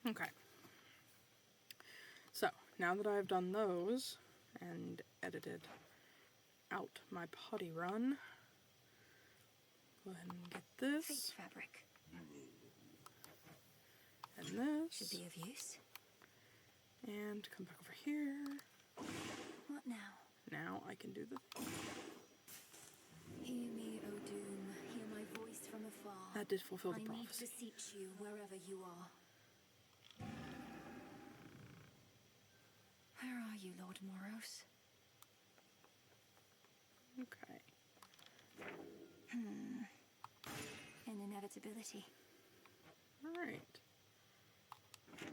Okay. So, now that I've done those and edited out my potty run, go ahead and get this. Fake fabric. And this. Should be of use. And come back over here. What now? Now I can do the... Hear me, O Doom. Hear my voice from afar. That did fulfill the I need prophecy. to beseech you wherever you are. Where are you, Lord Moros? Okay. An inevitability. Alright.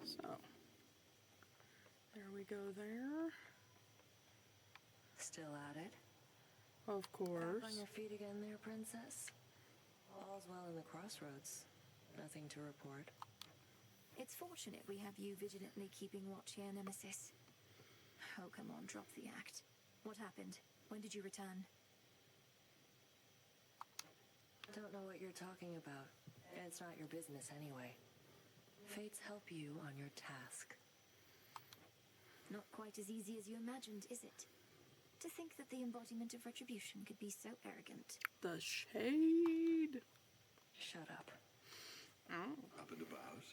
So, there we go there. Still at it? Of course. Back on your feet again there, princess? All's well in the crossroads. Nothing to report. It's fortunate we have you vigilantly keeping watch here, Nemesis. Oh, come on, drop the act. What happened? When did you return? Don't know what you're talking about. It's not your business anyway. Fates help you on your task. Not quite as easy as you imagined, is it? To think that the embodiment of retribution could be so arrogant. The shade. Shut up. Oh. Up and about.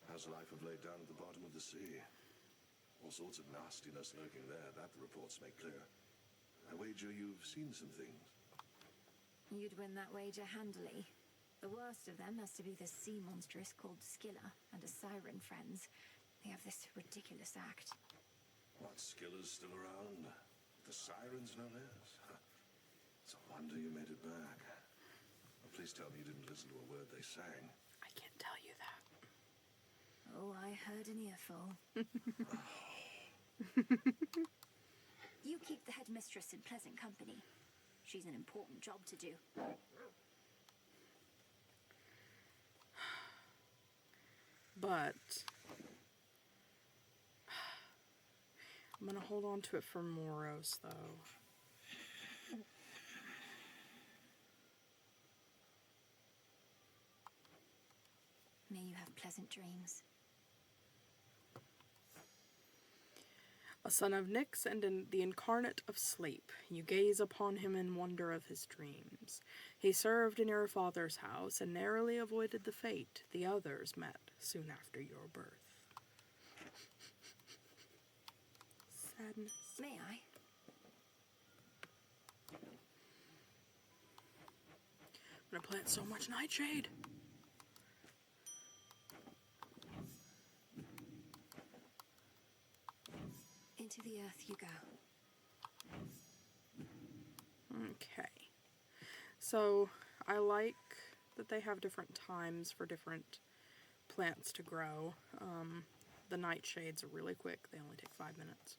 How's life of late down at the bottom of the sea? All sorts of nastiness lurking there, that the reports make clear. I wager you've seen some things. You'd win that wager handily. The worst of them has to be the sea monstrous called Scylla and a siren friends. They have this ridiculous act. What, Scylla's still around? The sirens, no less. It's a wonder you made it back. Well, please tell me you didn't listen to a word they sang. I can't tell you that. Oh, I heard an earful. You keep the headmistress in pleasant company. She's an important job to do. But I'm gonna hold on to it for Moros, though. May you have pleasant dreams. A son of Nyx and the incarnate of sleep, you gaze upon him in wonder of his dreams. He served in your father's house and narrowly avoided the fate the others met soon after your birth. Sadness. May I? I'm gonna plant so much nightshade. Into the earth you go. Okay. So, I like that they have different times for different plants to grow. The nightshades are really quick. They only take 5 minutes.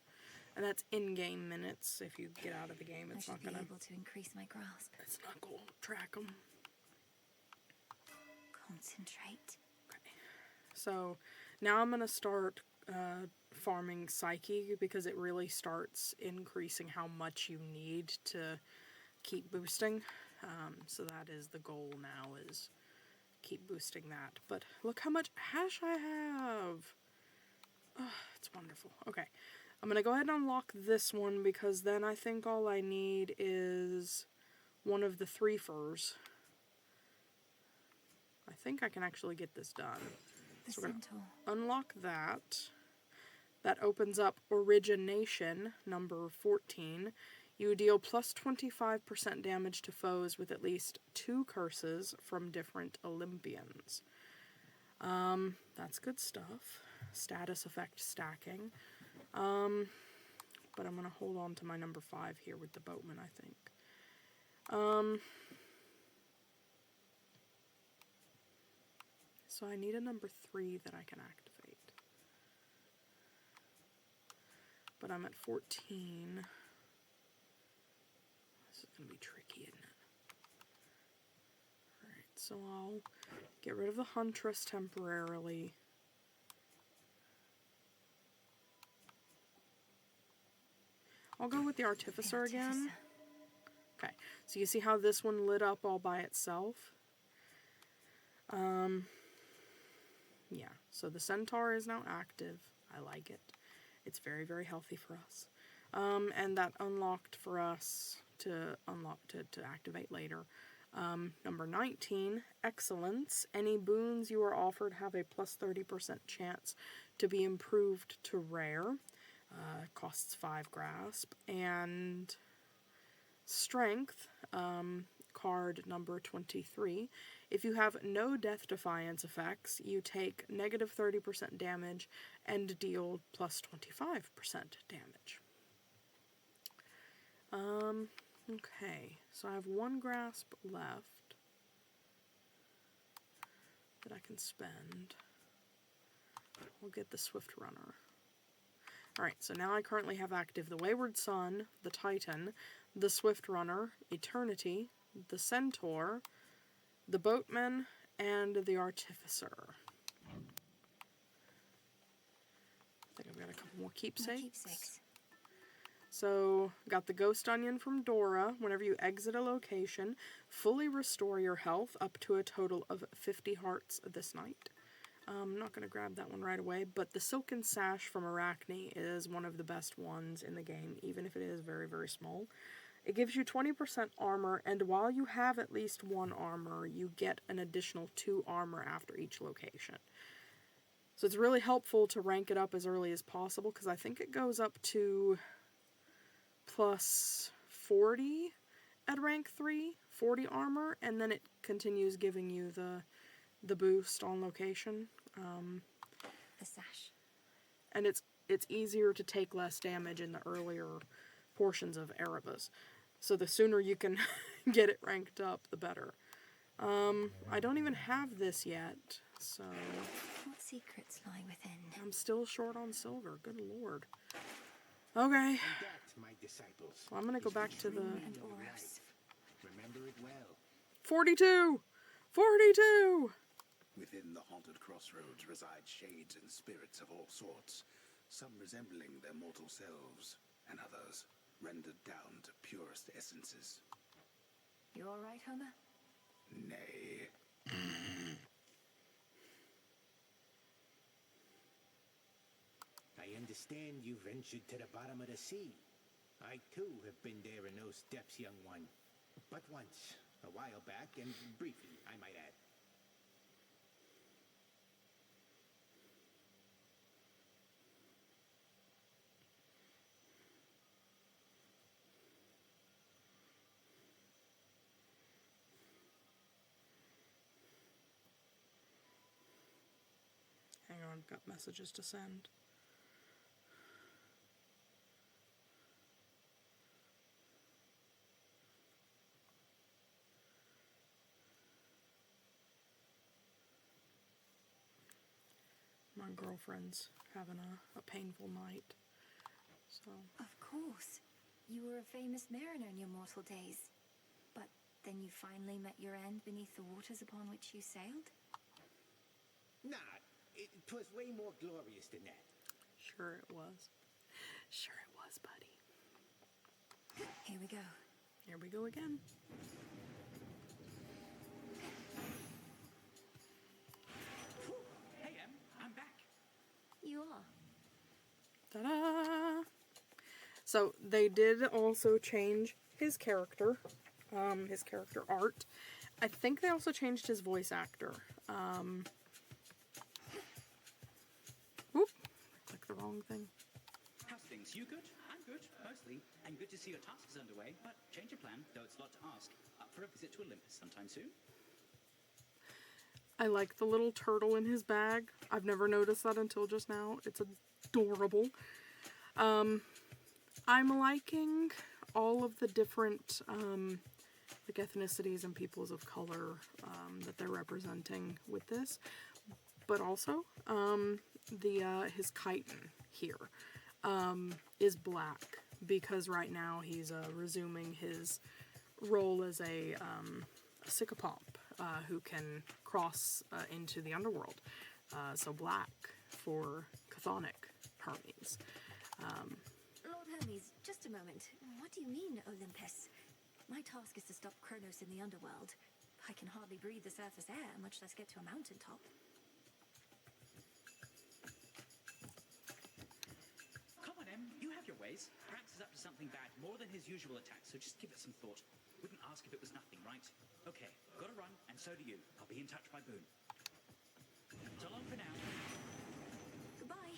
And that's in-game minutes. If you get out of the game, it's I not should be gonna... able to increase my grasp. It's not gonna track them. Concentrate. Okay. So, now I'm gonna start farming Psyche because it really starts increasing how much you need to keep boosting. So that is the goal now, is keep boosting that. But look how much hash I have! Oh, it's wonderful. Okay, I'm gonna go ahead and unlock this one because then I think all I need is one of the 3 furs. I think I can actually get this done. The So we're gonna centaur. unlock that. That opens up Origination, number 14. You deal plus 25% damage to foes with at least 2 curses from different Olympians. That's good stuff. Status effect stacking. But I'm going to hold on to my number 5 here with the boatman, I think. So I need a number 3 that I can activate. But I'm at 14. This is going to be tricky, isn't it? Alright, so I'll get rid of the Huntress temporarily. I'll go with the Artificer again. Okay, so you see how this one lit up all by itself? Yeah, so the centaur is now active. I like it. It's very, very healthy for us. And that unlocked for us to activate later. Number 19, Excellence. Any boons you are offered have a plus 30% chance to be improved to rare. Costs 5 grasp. And Strength, card number 23. If you have no death defiance effects, you take negative 30% damage and deal plus 25% damage. Okay, so I have 1 grasp left that I can spend. We'll get the Swift Runner. Alright, so now I currently have active the Wayward Sun, the Titan, the Swift Runner, Eternity, the Centaur, the Boatman, and the Artificer. I think I've got a couple more keepsakes. So, got the Ghost Onion from Dora. Whenever you exit a location, fully restore your health up to a total of 50 hearts this night. I'm not going to grab that one right away, but the Silken Sash from Arachne is one of the best ones in the game, even if it is very, very small. It gives you 20% armor, and while you have at least 1 armor, you get an additional 2 armor after each location. So it's really helpful to rank it up as early as possible, because I think it goes up to plus 40 at rank 3, 40 armor, and then it continues giving you the boost on location. The sash. And it's easier to take less damage in the earlier portions of Erebus. So the sooner you can get it ranked up, the better. I don't even have this yet, so... What secrets lie within? I'm still short on silver, good lord. Okay. My disciples. Well, I'm gonna go back to the... And Oros. Remember it well. 42! 42! Within the haunted crossroads reside shades and spirits of all sorts, some resembling their mortal selves, and others rendered down to purest essences. You all right, Homer? Nay. I understand you ventured to the bottom of the sea. I, too, have been there in those depths, young one. But once, a while back, and briefly, I might add. Hang on, I've got messages to send. My girlfriend's having a painful night, so... Of course. You were a famous mariner in your mortal days. But then you finally met your end beneath the waters upon which you sailed? Nah, it was way more glorious than that. Sure it was. Sure it was, buddy. Here we go. Here we go again. Hey, I'm back. You are. Ta-da! So they did also change his character art. I think they also changed his voice actor. Whoop! I clicked the wrong thing. How's things? You good? I'm good, mostly. And good to see your task is underway, but change of plan, though it's a lot to ask. Up for a visit to Olympus sometime soon? I like the little turtle in his bag. I've never noticed that until just now. It's adorable. I'm liking all of the different like ethnicities and peoples of color that they're representing with this, but also his chiton here is black because right now he's resuming his role as a sycopomp who can cross into the underworld. So black for chthonic Hermes. Lord Hermes, just a moment. What do you mean, Olympus? My task is to stop Chronos in the underworld. I can hardly breathe the surface air, much less get to a mountaintop. your ways. Perhaps he's up to something bad, more than his usual attacks, so just give it some thought. Wouldn't ask if it was nothing, right? Okay, gotta run, and so do you. I'll be in touch by Boone. So long for now. Goodbye.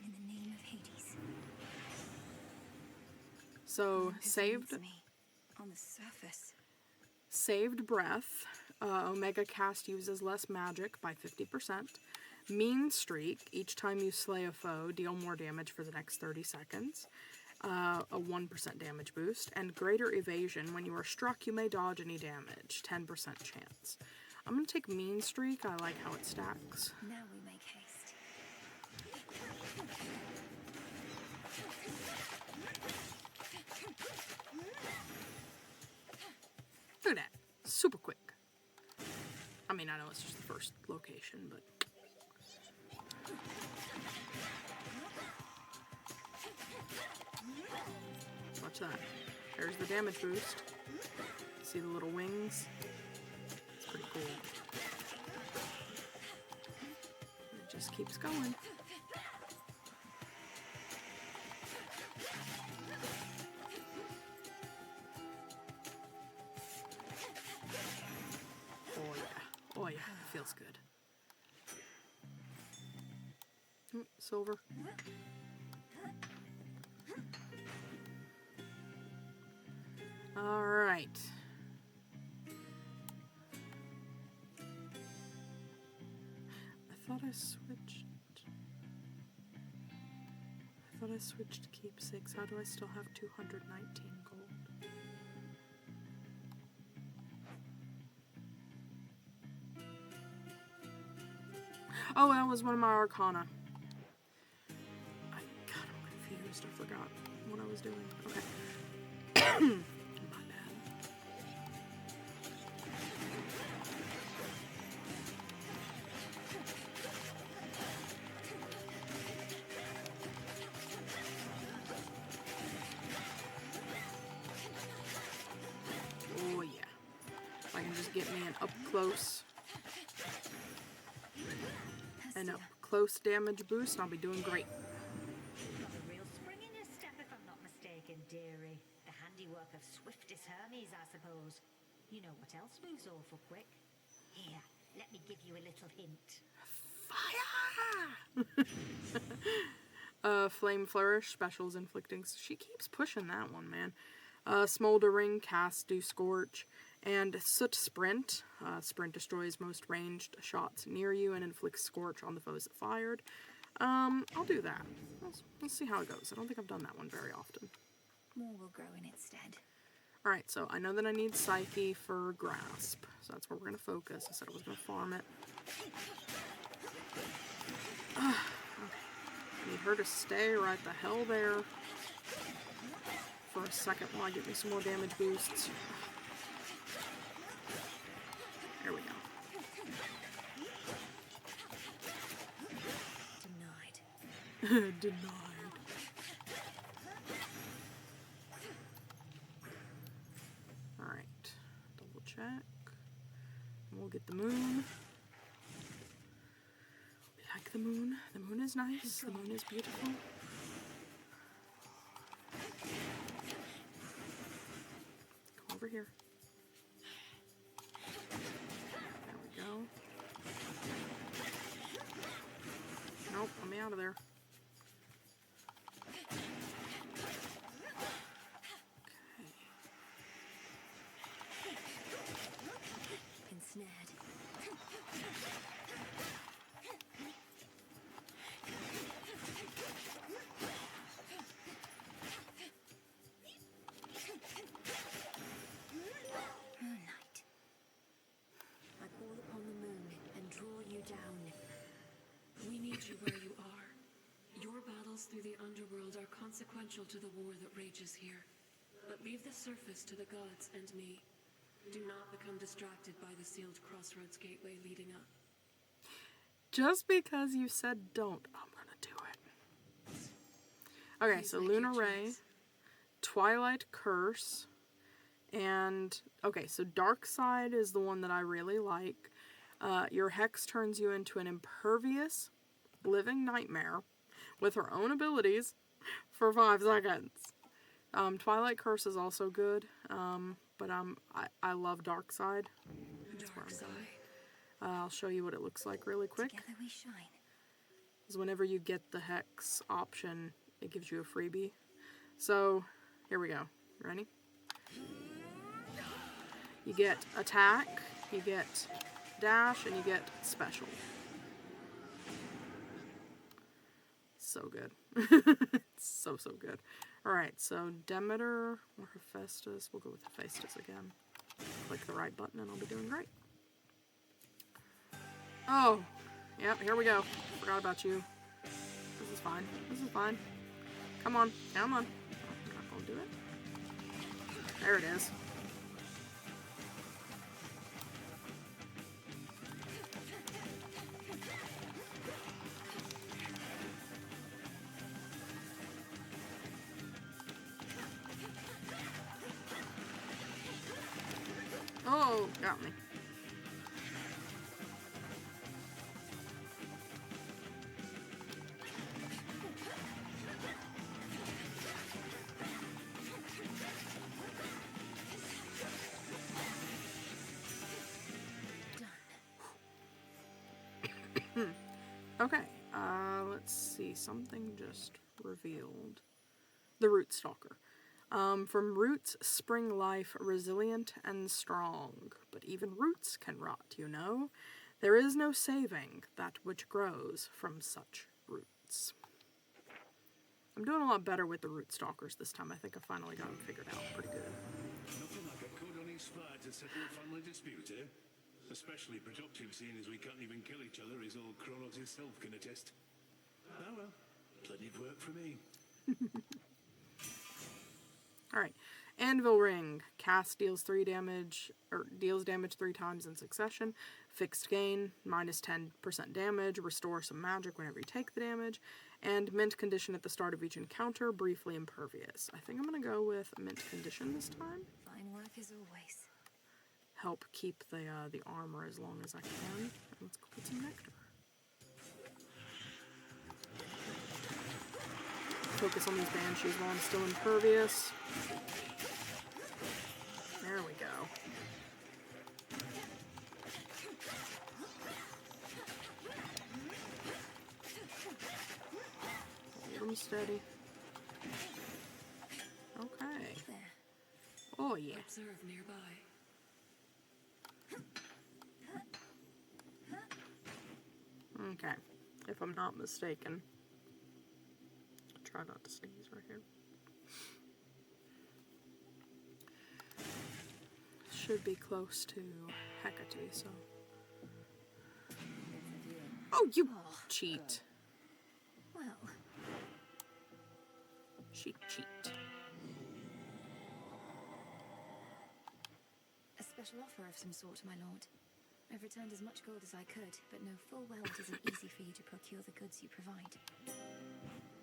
In the name of Hades. So, This saved leads me on the surface. saved breath. Omega cast uses less magic by 50%. Mean streak, each time you slay a foe, deal more damage for the next 30 seconds. A 1% damage boost. And greater evasion, when you are struck, you may dodge any damage. 10% chance. I'm going to take mean streak. I like how it stacks. Now we make haste. Look at that. Super quick. I mean, I know it's just the first location, but... Watch that. There's the damage boost. See the little wings? It's pretty cool. It just keeps going. Oh yeah. Oh yeah, it feels good. Silver. All right. I thought I switched keepsakes. How do I still have 219 gold? Oh, that was one of my arcana. God, I'm confused. I forgot what I was doing. Okay. My bad. Oh yeah. If I can just get me an up close damage boost, I'll be doing great. Got a real spring in your step, if I'm not mistaken, dearie. The handiwork of swiftest Hermes, I suppose. You know what else moves awful quick? Here, let me give you a little hint. Fire! Flame Flourish, specials inflicting. She keeps pushing that one, man. Smoldering, cast, do scorch. And Soot Sprint. Sprint destroys most ranged shots near you and inflicts scorch on the foes that fired. I'll do that. Let's see how it goes. I don't think I've done that one very often. More will grow in its stead. Alright, so I know that I need Psyche for Grasp. So that's where we're going to focus. I said I was going to farm it. Okay. I need her to stay right the hell there for a second while I get me some more damage boosts. There we go. Denied. Denied. Alright. Double check. And we'll get the moon. We like the moon. The moon is nice. The moon is beautiful. Come over here. There we go. Nope, let me out of there. Ensnared. Moonlight. I call upon the moon and draw you down. We need you where you are. Your battles through the underworld are consequential to the war that rages here. But leave the surface to the gods and me. Do not become distracted by the sealed crossroads gateway leading up. Just because you said don't, I'm gonna do it. Okay, Please so make your Lunar Ray, choice. Twilight Curse, and okay, so Dark Side is the one that I really like. Your Hex turns you into an impervious living nightmare with her own abilities for 5 seconds. Twilight Curse is also good, but I love Dark Side. That's where I'm going. I'll show you what it looks like really quick. Together we shine. Is whenever you get the Hex option, it gives you a freebie. So, here we go. Ready? You get attack, you get dash, and you get special. So good. It's so good. Alright, so Demeter or Hephaestus. We'll go with Hephaestus again. Click the right button and I'll be doing great. Oh, yep, here we go. Forgot about you. This is fine. This is fine. Come on. Come on. I'm not going to do it. There it is. Oh, got me. Okay, let's see, something just revealed. The Root Stalker. From roots spring life, resilient and strong. But even roots can rot, you know. There is no saving that which grows from such roots. I'm doing a lot better with the Root Stalkers this time. I think I finally got them figured out pretty good. Nothing like a code on each side to settle a family dispute, eh? Especially productive, seeing as we can't even kill each other, as old Chronos himself can attest. Oh well, plenty of work for me. Alright, Anvil Ring. Cast deals 3 damage, or deals damage 3 times in succession. Fixed gain, minus 10% damage. Restore some magic whenever you take the damage. And mint condition at the start of each encounter, briefly impervious. I think I'm going to go with mint condition this time. Fine work as always. Help keep the armor as long as I can. Let's go get some nectar. Focus on these banshees while I'm still impervious. There we go. Hold them steady. Okay. There. Oh yeah. Observe nearby. Okay. If I'm not mistaken. Try not to sneeze right here. Should be close to Hecate, so. Oh, you cheat. Well, She cheat. a special offer of some sort, my lord. I've returned as much gold as I could, but know full well it isn't easy for you to procure the goods you provide.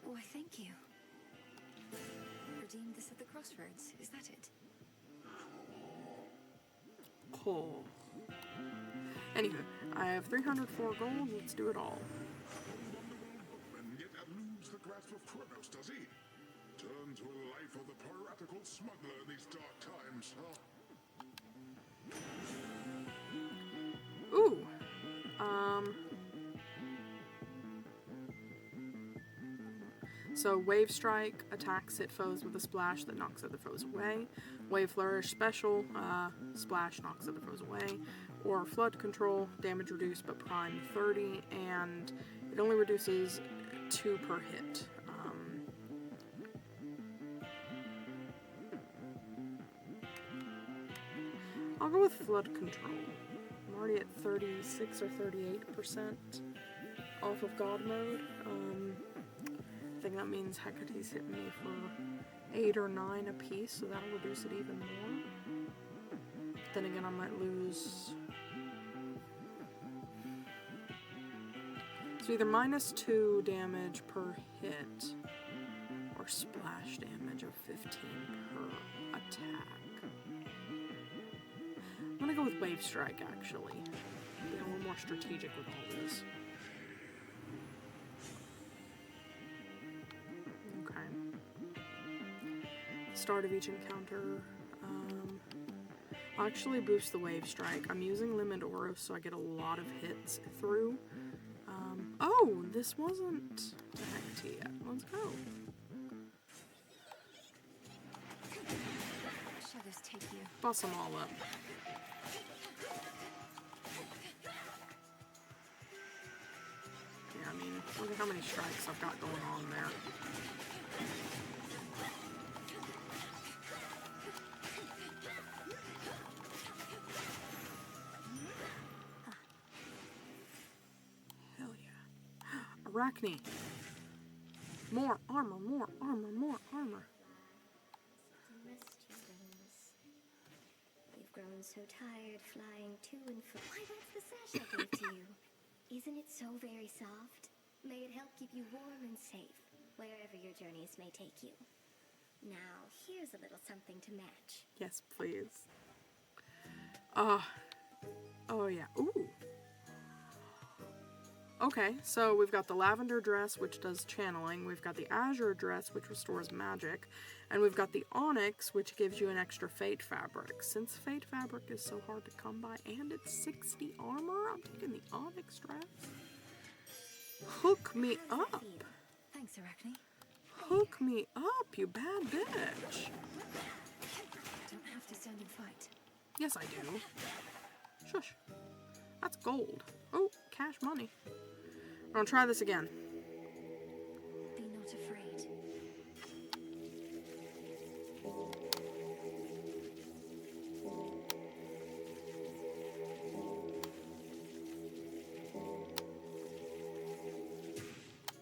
Why, thank you. Redeemed this at the crossroads, is that it? Cool. Anywho, I have 304 gold. Let's do it all. And yet eludes the grasp of Chronos, does he? Turn to a life of the piratical smuggler in these dark times, huh? Ooh. So Wave Strike attacks hit foes with a splash that knocks other foes away. Wave Flourish special, splash knocks other foes away. Or Flood Control, damage reduced but prime 30, and it only reduces 2 per hit. I'll go with Flood Control. I'm already at 36 or 38% off of God mode. I think that means Hecate's hitting me for 8 or 9 apiece, so that'll reduce it even more. Then again, I might lose. So either -2 damage per hit or splash damage of 15 per attack. I'm gonna go with Wave Strike, actually. Be a little more strategic with all this. start of each encounter. I'll actually boost the wave strike. I'm using Limit Oros so I get a lot of hits through. Oh, this wasn't the Hecate yet. Let's go. Shadows take you. Bust them all up. Yeah, I mean, look at how many strikes I've got going on there. Hell yeah. Arachne. More armor, more armor, more armor. You've grown so tired flying to and fro. Why, that's the sash I gave to you. Isn't it so very soft? May it help keep you warm and safe, wherever your journeys may take you. Now, here's a little something to match. Yes, please. Oh yeah. Ooh. Okay, so we've got the lavender dress, which does channeling. We've got the azure dress, which restores magic. And we've got the onyx, which gives you an extra fate fabric. Since fate fabric is so hard to come by, and it's 60 armor, I'm taking the onyx dress. Hook me up. Thanks, Arachne. Hook me up, you bad bitch. Don't have to stand and fight. Yes, I do. Shush. That's gold. Oh, cash money. I'll try this again. Be not afraid.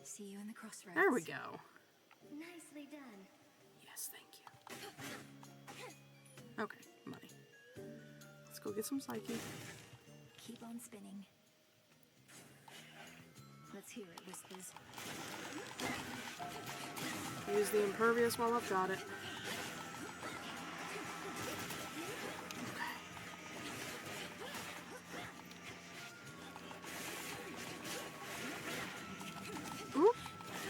See you in the crossroads. There we go. Nicely done. Yes, thank you. Okay, money. Let's go get some psyche. Keep on spinning. Let's hear it, Whispers. Use the impervious while I've got it. Oop,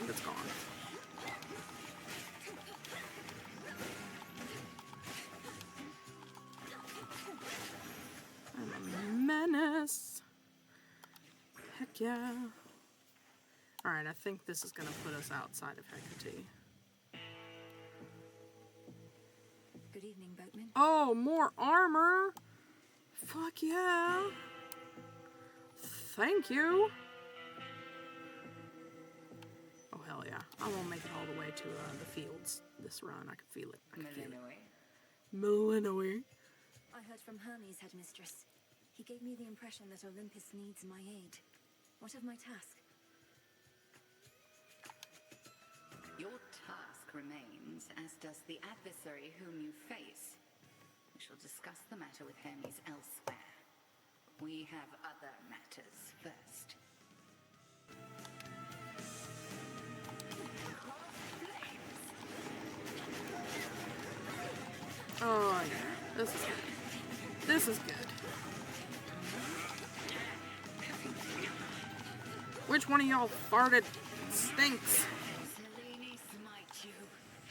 and it's gone. I'm a menace. Heck yeah. Alright, I think this is going to put us outside of Hecate. Good evening, boatman. Oh, more armor! Fuck yeah! Thank you! Oh, hell yeah. I won't make it all the way to the fields this run. I can feel it. I can feel it. Millenoi. I heard from Hermes, headmistress. He gave me the impression that Olympus needs my aid. What of my task? Your task remains, as does the adversary whom you face. We shall discuss the matter with Hermes elsewhere. We have other matters first. Oh, yeah. This is good. This is good. Which one of y'all farted stinks?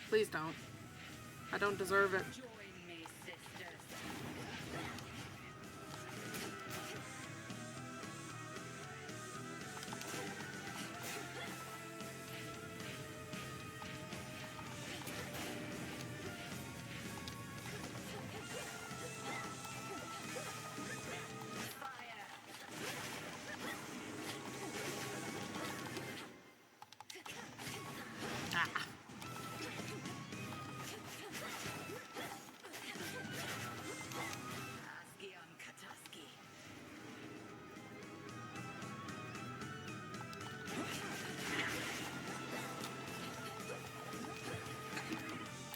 Please don't. I don't deserve it. Join me, sisters.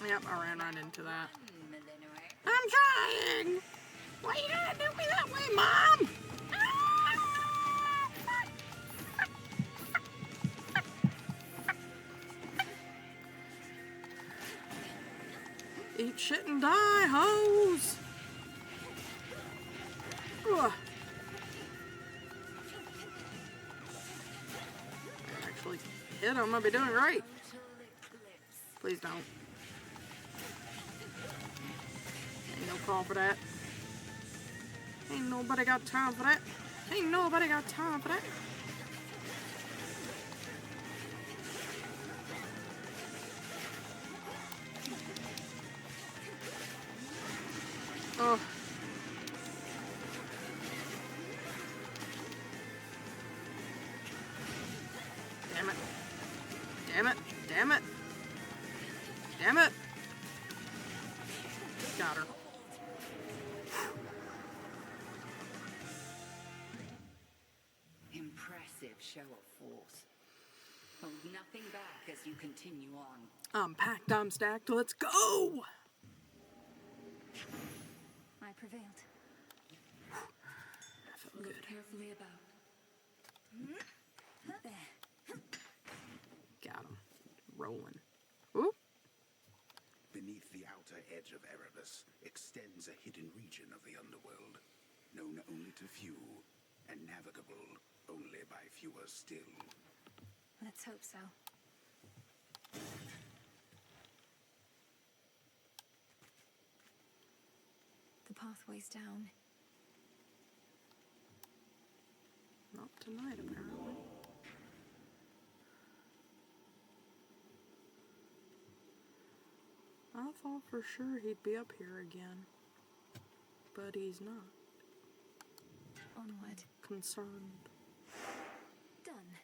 Yep, I ran right into that. I'm trying! Why you gotta do me that way, Mom? Eat shit and die, hoes! Ugh. I actually hit him, I'll be doing great. Please don't. call for that. Ain't nobody got time for that. Ain't nobody got time for that. Oh. Damn it. Damn it. Damn it. Damn it. Got her. Impressive show of force. Hold nothing back as you continue on. I'm packed, I'm stacked, let's go! I prevailed. That felt Look good. carefully about. There. Got him. Rolling. Ooh. Beneath the outer edge of Erebus extends a hidden region of the underworld, known only to few, and navigable only by fewer still. Let's hope so. The pathway's down. Not tonight, apparently. I thought for sure he'd be up here again. But he's not. Onward. Concerned. Done.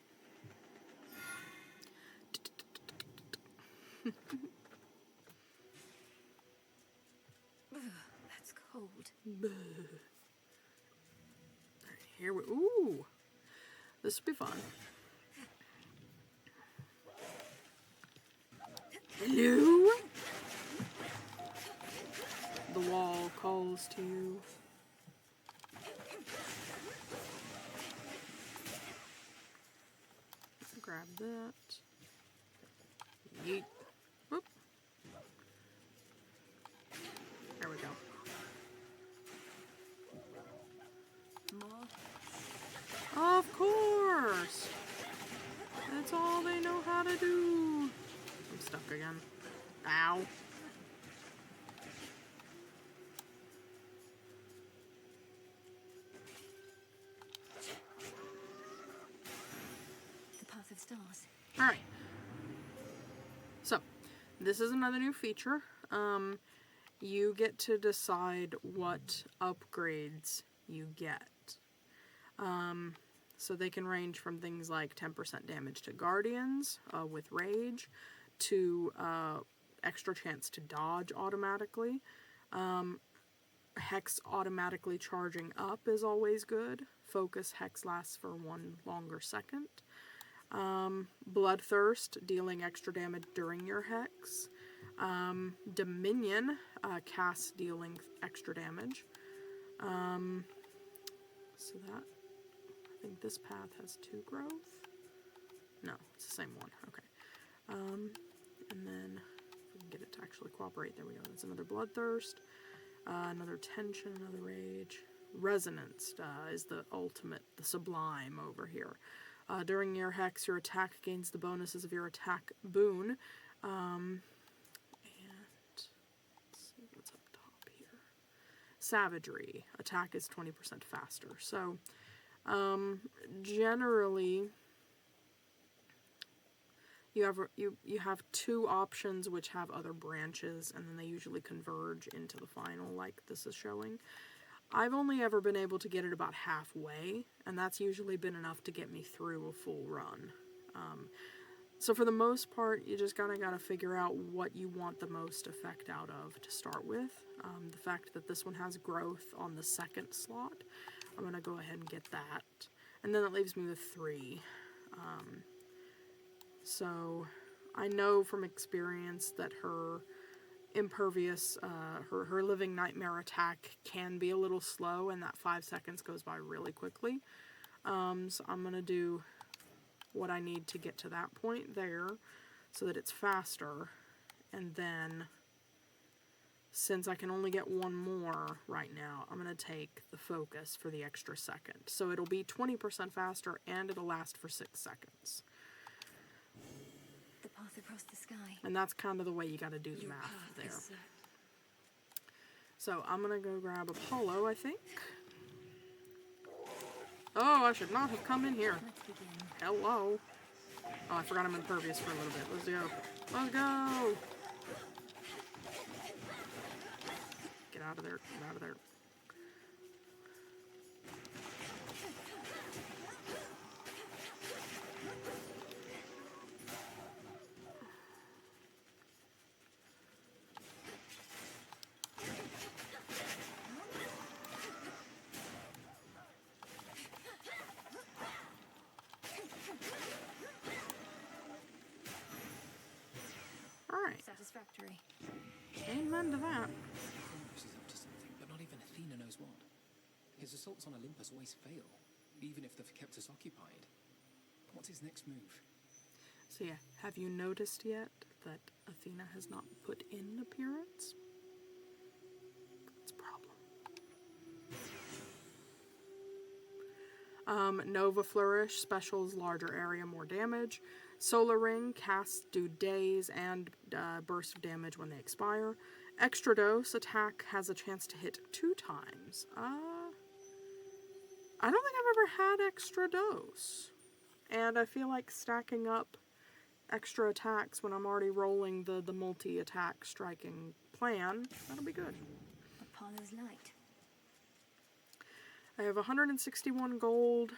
That's cold. Here we... Ooh! This will be fun. Hello? The wall calls to you. Grab that. Yeet. Whoop. There we go. More? Of course! That's all they know how to do. I'm stuck again. Ow. The path of stars. Alright. So, this is another new feature. You get to decide what upgrades you get. So they can range from things like 10% damage to guardians with rage, to extra chance to dodge automatically. Hex automatically charging up is always good. Focus Hex lasts for 1 longer second. Bloodthirst, dealing extra damage during your Hex. Dominion, cast dealing extra damage. So that, I think this path has 2 growth. No, it's the same one. Okay. And then if we can get it to actually cooperate, there we go. That's another bloodthirst, another tension, another rage. Resonance is the ultimate, the sublime over here. During your Hex, your attack gains the bonuses of your attack boon. And let's see what's up top here. Savagery. Attack is 20% faster. So, generally, you have 2 options which have other branches, and then they usually converge into the final, like this is showing. I've only ever been able to get it about halfway, and that's usually been enough to get me through a full run. So for the most part, you just gotta figure out what you want the most effect out of to start with. The fact that this one has growth on the 2nd slot, I'm gonna go ahead and get that. And then that leaves me with 3. So I know from experience that her impervious, her living nightmare attack can be a little slow, and that 5 seconds goes by really quickly. So I'm gonna do what I need to get to that point there so that it's faster, and then since I can only get 1 more right now, I'm gonna take the focus for the extra second. So it'll be 20% faster, and it'll last for 6 seconds. The path across the sky. And that's kind of the way you gotta do the math there. So I'm gonna go grab Apollo, I think. Oh, I should not have come in here. Hello. Oh, I forgot I'm impervious for a little bit. Let's go. Let's go! Get out of there. Get out of there. Alright. Satisfactory. Amen to that. Chronos is up to something, but not even Athena knows what. His assaults on Olympus always fail, even if they've kept us occupied. What's his next move? So yeah, have you noticed yet that Athena has not put in an appearance? That's a problem. Nova Flourish, specials larger area, more damage. Solar Ring, casts do days and burst of damage when they expire. Extra Dose, attack has a chance to hit 2 times. I don't think I've ever had Extra Dose. And I feel like stacking up extra attacks when I'm already rolling the multi-attack striking plan, that'll be good. Apollo's light. I have 161 gold.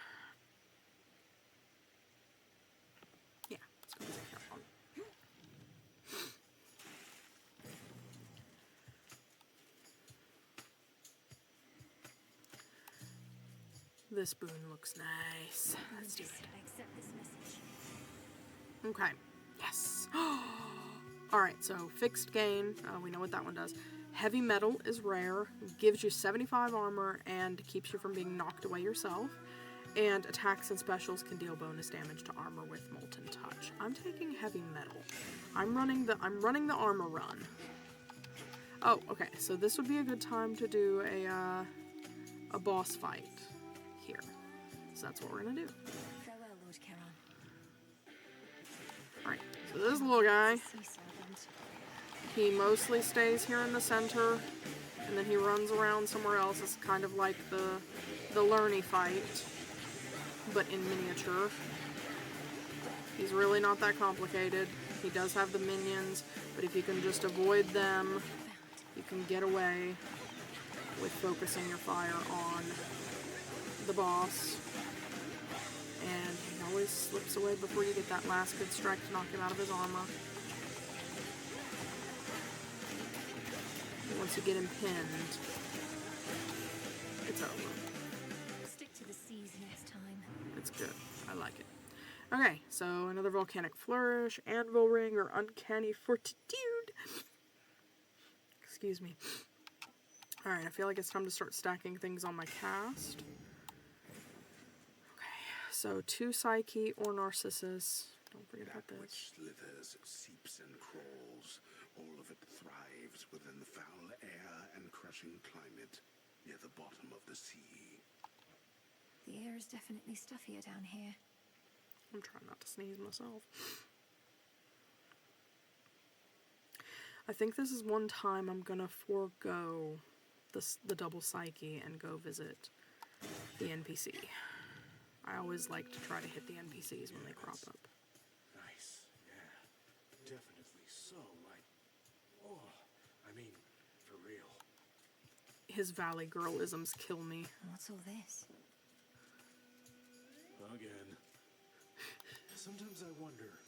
Yeah, let's go take that one. This boon looks nice. Let's do it. Accept this message. Okay. Yes. Alright, so fixed gain. We know what that one does. Heavy metal is rare. Gives you 75 armor and keeps you from being knocked away yourself. And attacks and specials can deal bonus damage to armor with Molten Touch. I'm taking heavy metal. I'm running the armor run. Oh, okay. So this would be a good time to do a boss fight here. So that's what we're gonna do. Farewell, Lord Charon. Alright, so this little guy, Sea serpent. he mostly stays here in the center, and then he runs around somewhere else. It's kind of like the Lerny fight, but in miniature. He's really not that complicated. He does have the minions, but if you can just avoid them, you can get away with focusing your fire on the boss. And he always slips away before you get that last good strike to knock him out of his armor. Once you get him pinned, it's over. Stick to the seas next time. It's good. I like it. Okay, so another Volcanic Flourish, Anvil Ring, or Uncanny Fortitude. Excuse me. Alright, I feel like it's time to start stacking things on my cast. Okay, so 2 Psyche or Narcissus. Don't forget about That this. which slithers, seeps, and crawls, all of it thrives within the foul air and crushing climate near the bottom of the sea. The air is definitely stuffier down here. I'm trying not to sneeze myself. I think this is one time I'm gonna forego the double Psyche and go visit the NPC. I always like to try to hit the NPCs when they crop up. Nice, yeah. Definitely so, I mean, for real. His Valley Girlisms kill me. What's all this? Again. Sometimes I wonder,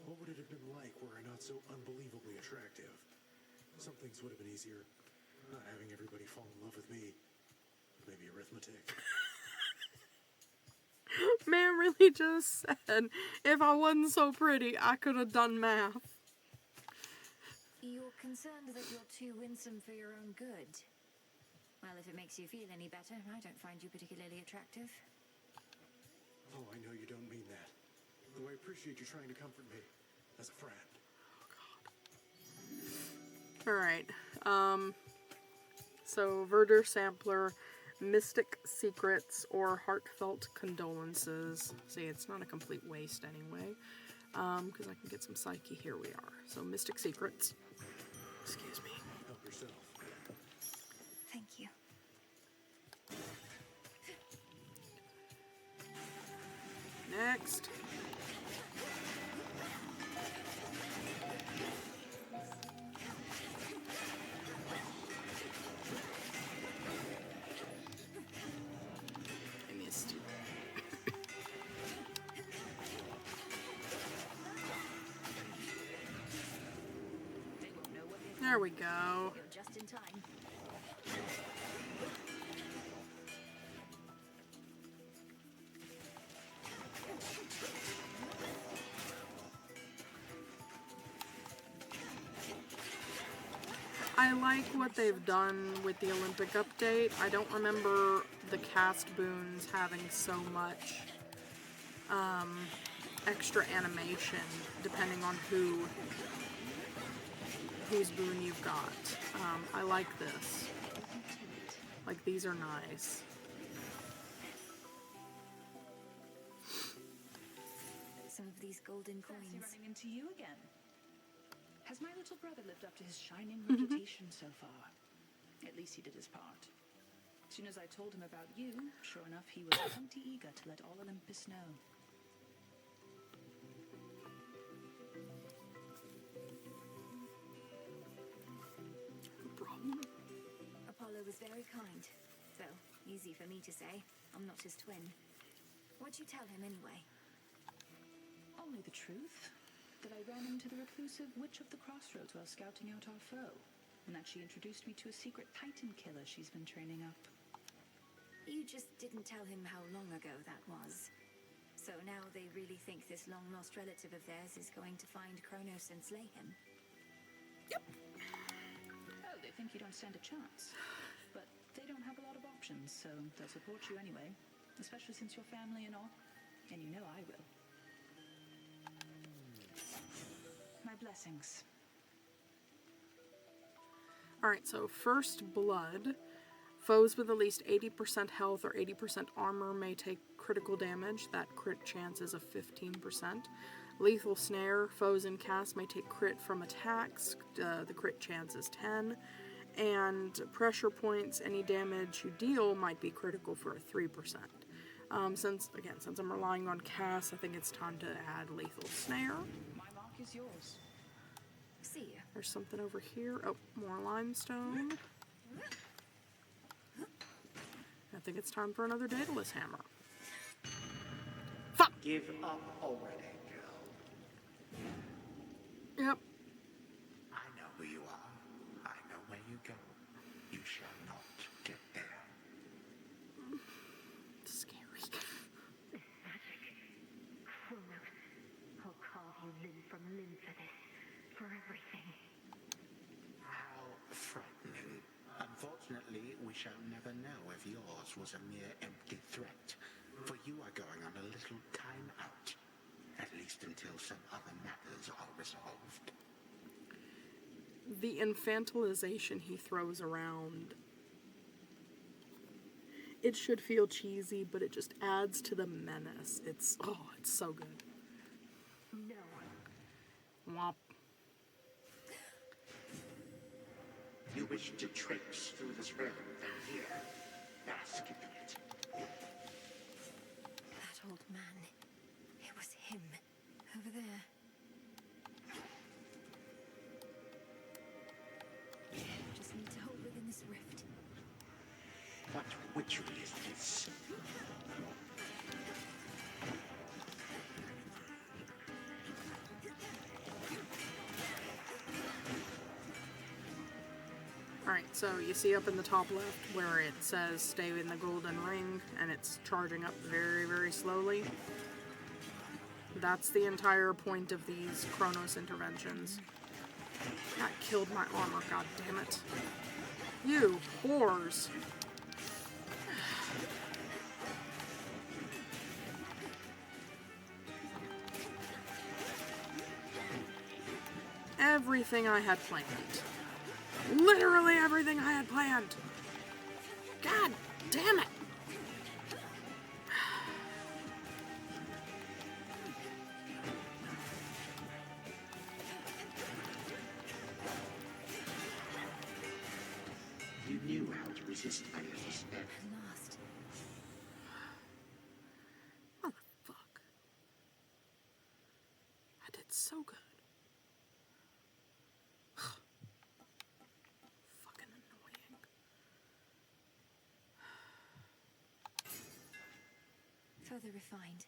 what would it have been like were I not so unbelievably attractive? Some things would have been easier. Not having everybody fall in love with me. Maybe arithmetic. Man really just said, if I wasn't so pretty, I could have done math. You're concerned that you're too winsome for your own good. Well, if it makes you feel any better, I don't find you particularly attractive. Oh, I know you don't mean that. Though I appreciate you trying to comfort me. As a friend. Alright, so Verdure Sampler, Mystic Secrets, or Heartfelt Condolences. See, it's not a complete waste anyway, because I can get some Psyche. Here we are. So Mystic Secrets. Excuse me. Help yourself. next. I missed. There we go. You're just in time. I like what they've done with the Olympic update. I don't remember the cast boons having so much extra animation depending on whose boon you've got. I like this. Like, these are nice. Some of these golden coins. Fancy running into you again. Has my little brother lived up to his shining reputation so far? At least he did his part. As soon as I told him about you, sure enough, he was plenty eager to let all Olympus know. Apollo was very kind, though easy for me to say. I'm not his twin. What'd you tell him anyway? Only the truth. That I ran into the reclusive witch of the crossroads while scouting out our foe, and that she introduced me to a secret titan killer she's been training up. You just didn't tell him how long ago that was. So now they really think this long-lost relative of theirs is going to find Chronos and slay him? Oh, they think you don't stand a chance. But they don't have a lot of options, so they'll support you anyway. Especially since you're family and all. And you know I will. My blessings. Alright, so first blood. Foes with at least 80% health or 80% armor may take critical damage. That crit chance is of 15%. Lethal snare. Foes in cast may take crit from attacks. The crit chance is 10. And pressure points, any damage you deal might be critical for 3%. Since I'm relying on cast, I think it's time to add lethal snare. My mark is yours. See ya. There's something over here. Oh, more limestone. I think it's time for another Daedalus hammer. Fuck! Give up already, girl. Yep. I know who you are. I know where you go. You shall not get there. Scary. Chronos, I'll carve you limb from limb for this. For everything. How frightening. Unfortunately, we shall never know if yours was a mere empty threat. For you are going on a little time out. At least until some other matters are resolved. The infantilization he throws around, it should feel cheesy, but it just adds to the menace. It's so good. No. Womp. You wish to traipse through this realm, then here. Ask it. That old man. It was him. Over there. Just need to hold within this rift. What witchery is this? Alright, so you see up in the top left where it says stay in the golden ring, and it's charging up very, very slowly. That's the entire point of these Chronos interventions. That killed my armor, god damn it. You whores! Everything I had planned. Literally everything I had planned. God damn it. You knew how to resist my little step. Lost. Motherfuck. It's so good. Fucking annoying. Further refined.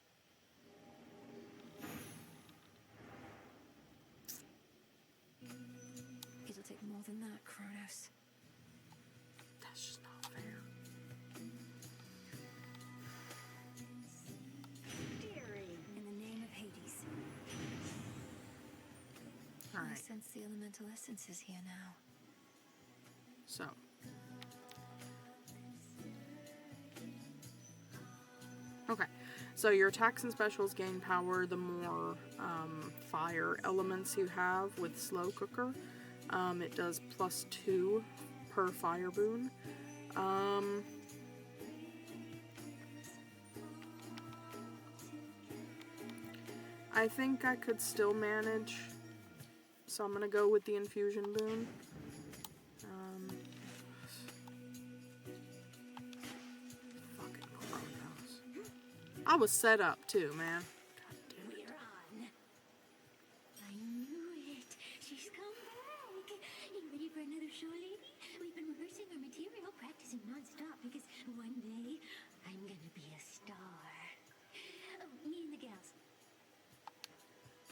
It'll take more than that, Chronos. That's just not fair. In the name of Hades. All I right. sense the elemental essences here now. So. Okay. So your attacks and specials gain power the more fire elements you have with Slow Cooker. It does +2 per fire boon. I think I could still manage, so I'm gonna go with the infusion boon. Fucking Chronos. I was set up too, man. We're on. I knew it. She's come back. You ready for another show, lady? We've been rehearsing our material, practicing non-stop, because one day I'm gonna be a star. Oh, me and the gals.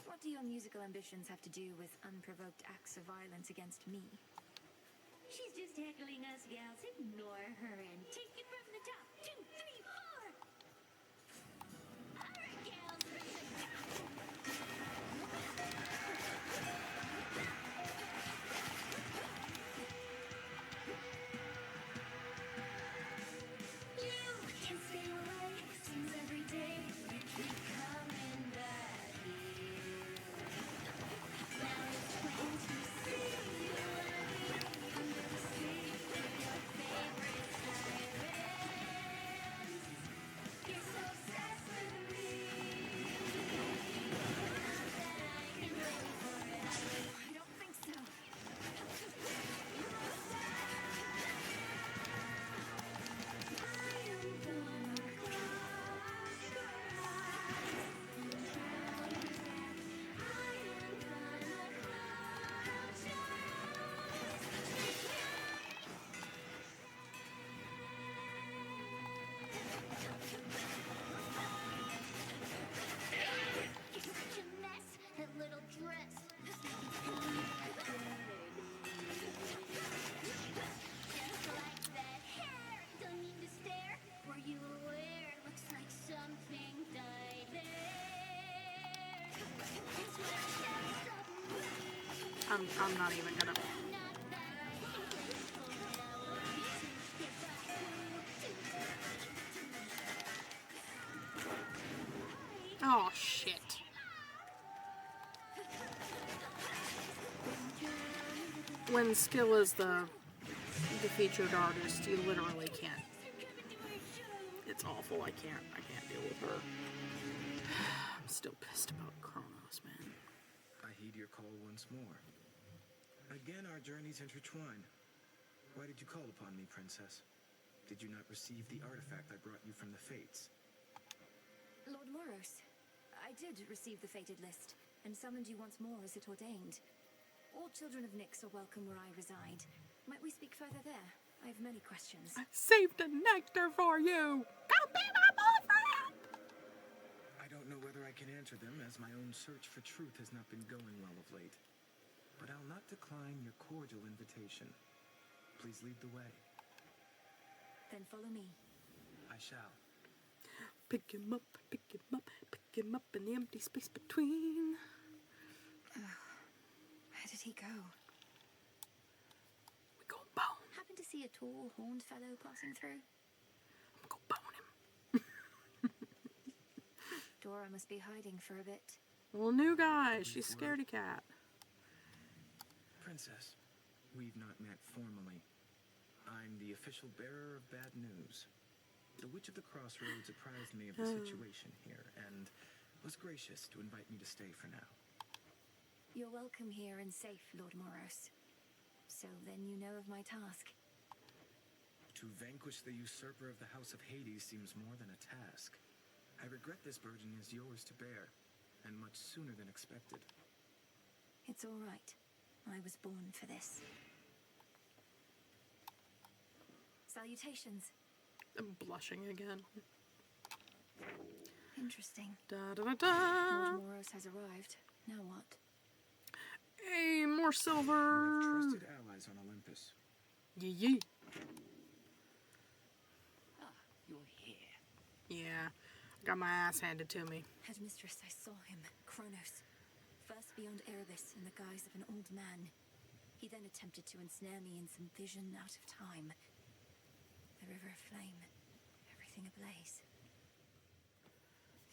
What do your musical ambitions have to do with unprovoked acts of violence against me? She's just heckling us gals. Ignore her and take it from the top. 2, 3, 4. All right, gals. You can stay away. Seems every day you keep coming back here. Now it's plain to see you under the sea with your favorite sirens. You're so obsessed with me that I can wait for it. I don't think so. You're such a mess, that little dress. Just like that hair. Don't mean to stare. Were you aware? Looks like something died there. It's when I stepped up and I'm not even gonna. not that I hate playful, but I want you to get back to. Oh shit. When Scylla's the featured artist, you literally can't. It's awful. I can't deal with her. I'm still pissed about Chronos, man. I heed your call once more. Again, our journeys intertwine. Why did you call upon me, Princess? Did you not receive the artifact I brought you from the Fates? Lord Moros, I did receive the fated list, and summoned you once more as it ordained. All children of Nyx are welcome where I reside. Might we speak further there? I have many questions. I saved a nectar for you. Go be my boyfriend. I don't know whether I can answer them, as my own search for truth has not been going well of late. But I'll not decline your cordial invitation. Please lead the way. Then follow me. I shall. Pick him up, pick him up, pick him up in the empty space between. Where did he go? We go bone. Happened to see a tall, horned fellow passing through? I'm gonna go bone him. Dora must be hiding for a bit. Well, new guy. She's scaredy cat. Princess, we've not met formally. I'm the official bearer of bad news. The Witch of the Crossroads apprised me of the situation here, and was gracious to invite me to stay for now. You're welcome here and safe, Lord Moros. So then you know of my task. To vanquish the usurper of the House of Hades seems more than a task. I regret this burden is yours to bear. and much sooner than expected. It's all right. I was born for this. Salutations. I'm blushing again. Interesting. Da da da da. Lord Moros has arrived. Now what? Hey, more You silver. have trusted allies on Olympus. Yee. Ah, you're here. Yeah, got my ass handed to me. Headmistress, I saw him. Chronos. First beyond Erebus in the guise of an old man. He then attempted to ensnare me in some vision out of time. The river aflame. Everything ablaze.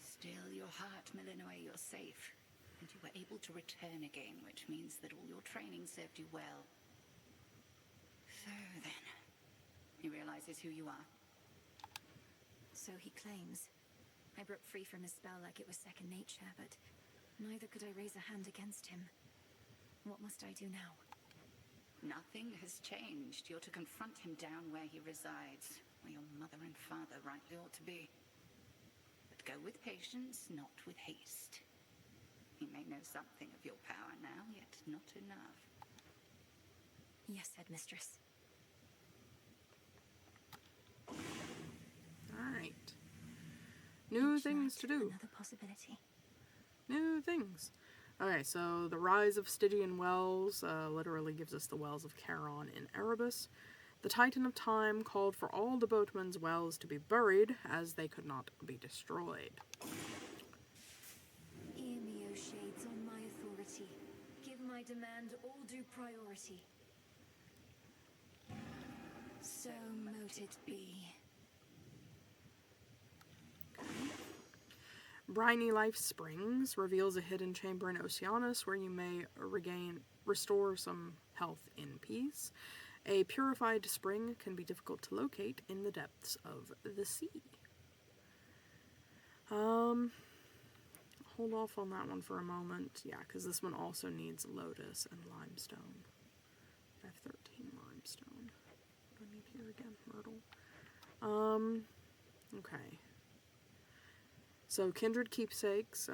Still, your heart, Milinoe, you're safe. And you were able to return again, which means that all your training served you well. So then, he realizes who you are. So he claims. I broke free from his spell like it was second nature, but neither could I raise a hand against him. What must I do now? Nothing has changed. You're to confront him down where he resides, where your mother and father rightly ought to be. But go with patience, not with haste. He may know something of your power now, yet not enough. Yes, Headmistress. Alright. New Each things night, to do. Another possibility. New things. Okay, so the rise of Stygian wells literally gives us the wells of Charon in Erebus. The Titan of Time called for all the boatmen's wells to be buried, as they could not be destroyed. Hear me, O shades, on my authority. Give my demand all due priority. So mote it be. Briny Life Springs reveals a hidden chamber in Oceanus where you may restore some health in peace. A purified spring can be difficult to locate in the depths of the sea. Hold off on that one for a moment. Yeah, because this one also needs lotus and limestone. I have 13 limestone. What do I need here again? Myrtle. Okay. So Kindred Keepsakes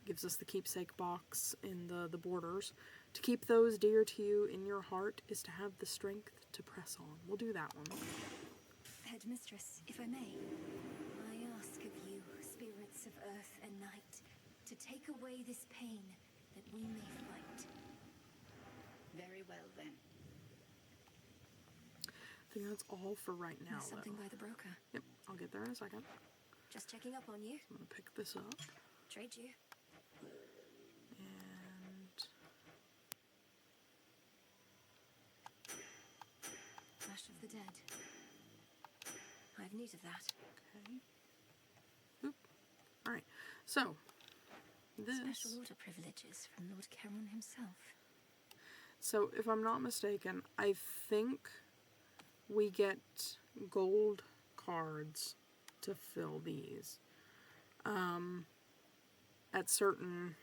gives us the keepsake box in the borders. To keep those dear to you in your heart is to have the strength to press on. We'll do that one. Headmistress, if I may, I ask of you, spirits of earth and night, to take away this pain that we may fight. Very well, then. I think that's all for right now, There's something though. by the broker. Yep, I'll get there in a second. Just checking up on you. I'm going to pick this up. Trade you. And Flash of the Dead. I've need of that. okay. Oop. Alright, so this. Special order privileges from Lord Charon himself. So if I'm not mistaken, I think we get gold cards to fill these. At certain,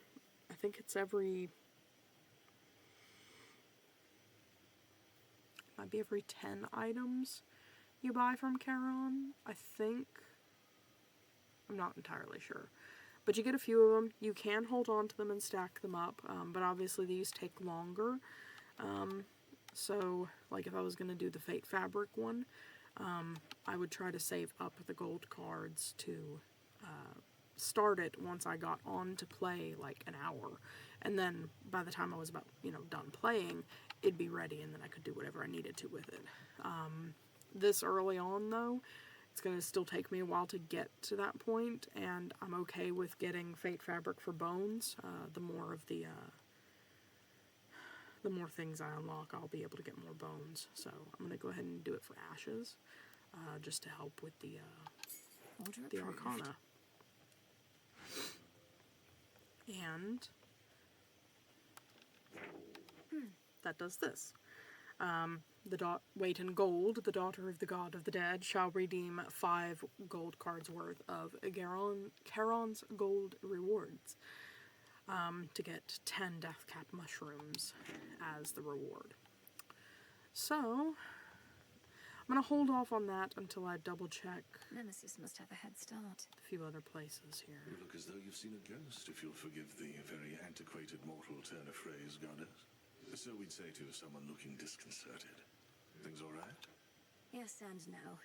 I think it's every, might be every 10 items you buy from Charon, I think. I'm not entirely sure. But you get a few of them. You can hold on to them and stack them up, but obviously these take longer. So, like if I was going to do the Fate Fabric one, I would try to save up the gold cards to start it once I got on to play like an hour. And then by the time I was about, done playing, it'd be ready and then I could do whatever I needed to with it. This early on though, it's going to still take me a while to get to that point, and I'm okay with getting Fate Fabric for bones. The more things I unlock, I'll be able to get more bones. So I'm going to go ahead and do it for ashes, just to help with the Arcana. And that does this. Weight in gold, the daughter of the god of the dead, shall redeem 5 gold cards worth of Charon's gold rewards to get 10 deathcap mushrooms as the reward. So, I'm going to hold off on that until I double check Nemesis must have a head start. a few other places here. You look as though you've seen a ghost, if you'll forgive the very antiquated mortal turn of phrase, goddess. So we'd say to someone looking disconcerted. Things all right? Yes and no.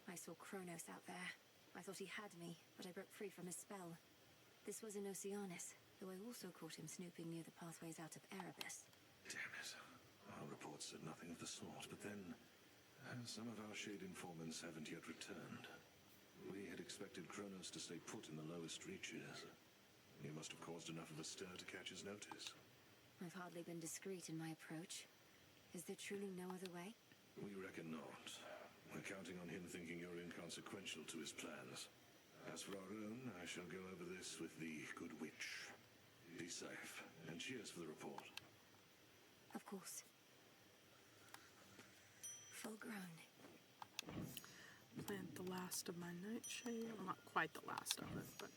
I saw Chronos out there. I thought he had me, but I broke free from his spell. This was in Oceanus, though I also caught him snooping near the pathways out of Erebus. Damn it. Our reports said nothing of the sort, but then some of our shade informants haven't yet returned. We had expected Chronos to stay put in the lowest reaches. He must have caused enough of a stir to catch his notice. I've hardly been discreet in my approach. Is there truly no other way? We reckon not. We're counting on him thinking you're inconsequential to his plans. As for our own, I shall go over this with the good witch. Be safe, and cheers for the report. Of course. Full grown. Plant the last of my nightshade. Well, not quite the last of it, but...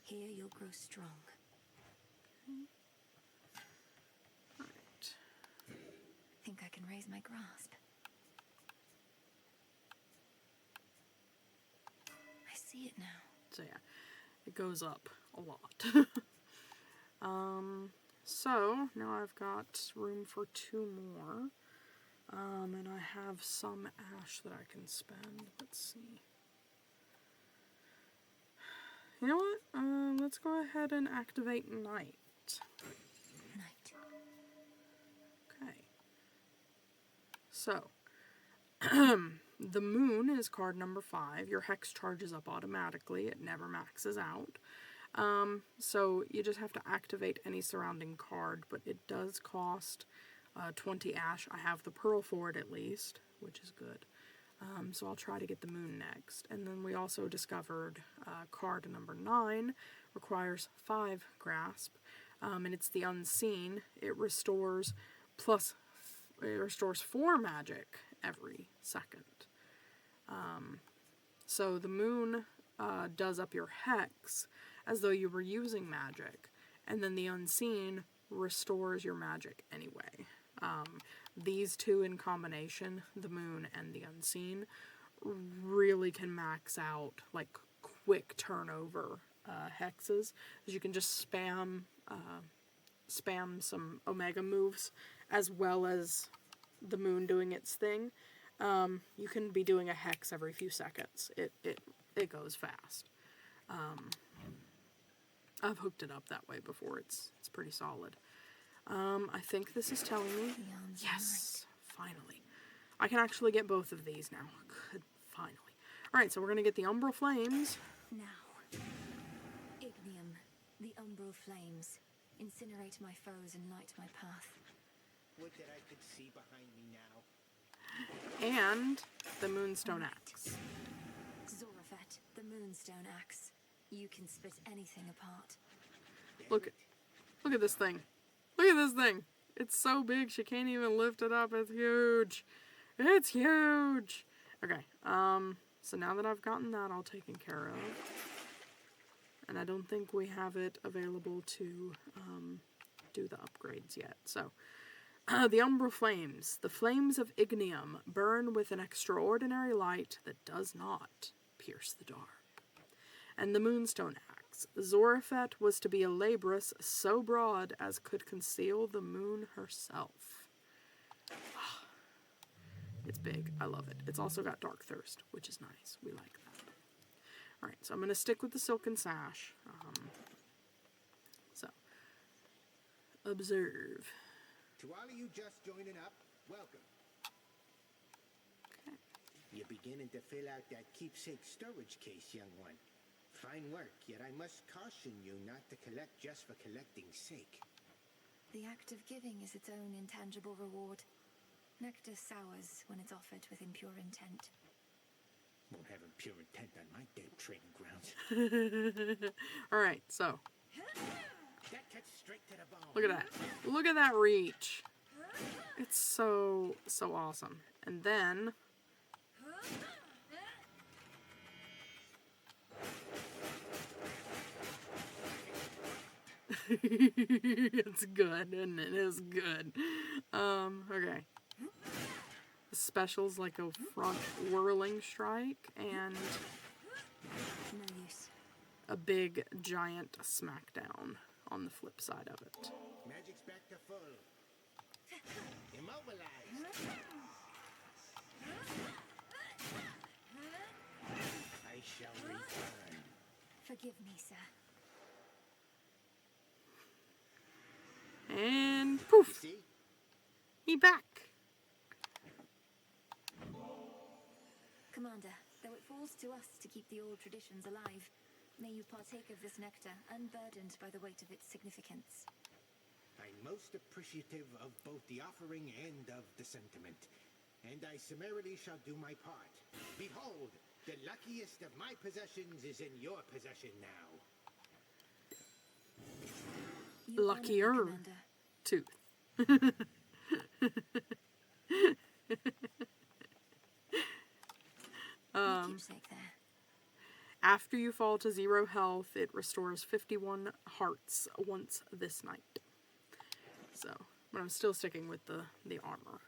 Here you'll grow strong. Alright. Think I can raise my grasp. I see it now. So yeah, it goes up a lot. So now I've got room for 2 more. And I have some ash that I can spend. Let's see. You know what? Let's go ahead and activate night. Night. Okay. So, the moon is card number 5. Your hex charges up automatically. It never maxes out. So you just have to activate any surrounding card, but it does cost 20 ash. I have the pearl for it at least, which is good. So I'll try to get the moon next. And then we also discovered card number 9 requires 5 grasp, and it's the unseen. It restores 4 magic every second. So the moon does up your hex as though you were using magic, and then the unseen restores your magic anyway. These two in combination, the moon and the unseen, really can max out like quick turnover hexes, as you can just spam some omega moves as well as the moon doing its thing. You can be doing a hex every few seconds. It goes fast. I've hooked it up that way before. It's pretty solid. I think this is telling me... Yes, finally. I can actually get both of these now. Good, finally. Alright, so we're going to get the Umbral Flames. Now. Ignium, the Umbral Flames. Incinerate my foes and light my path. Would that I could see behind me now. And the Moonstone Axe. Zorafet, the Moonstone Axe. You can split anything apart. Look at this thing. Look at this thing. It's so big she can't even lift it up. It's huge. It's huge. Okay. So now that I've gotten that all taken care of, and I don't think we have it available to do the upgrades yet. So, the Umbral Flames. The flames of Ignium burn with an extraordinary light that does not pierce the dark. And the Moonstone Axe. Zorafet was to be a labrys so broad as could conceal the moon herself. It's big. I love it. It's also got Dark Thirst, which is nice. We like that. Alright, so I'm going to stick with the Silken Sash. So, observe. To all of you just joining up, welcome. Okay. You're beginning to fill out that keepsake storage case, young one. Fine work, yet I must caution you not to collect just for collecting's sake. The act of giving is its own intangible reward. Nectar sours when it's offered with impure intent. Won't have impure intent on my damn training grounds. Alright, so. That cuts straight to the bone. Look at that. Look at that reach. It's so awesome. And then... It's good, and it is good. Okay. The special's like a front whirling strike and No use. a big giant smackdown on the flip side of it. Magic's back to full. Immobilized. I shall return. Forgive me, sir. And poof! See? He back! Commander, though it falls to us to keep the old traditions alive, may you partake of this nectar, unburdened by the weight of its significance. I'm most appreciative of both the offering and of the sentiment, and I summarily shall do my part. Behold, the luckiest of my possessions is in your possession now. You honor me, Luckier Commander. tooth. Keepsake there. After you fall to 0 health, it restores 51 hearts once this night. So, but I'm still sticking with the armor.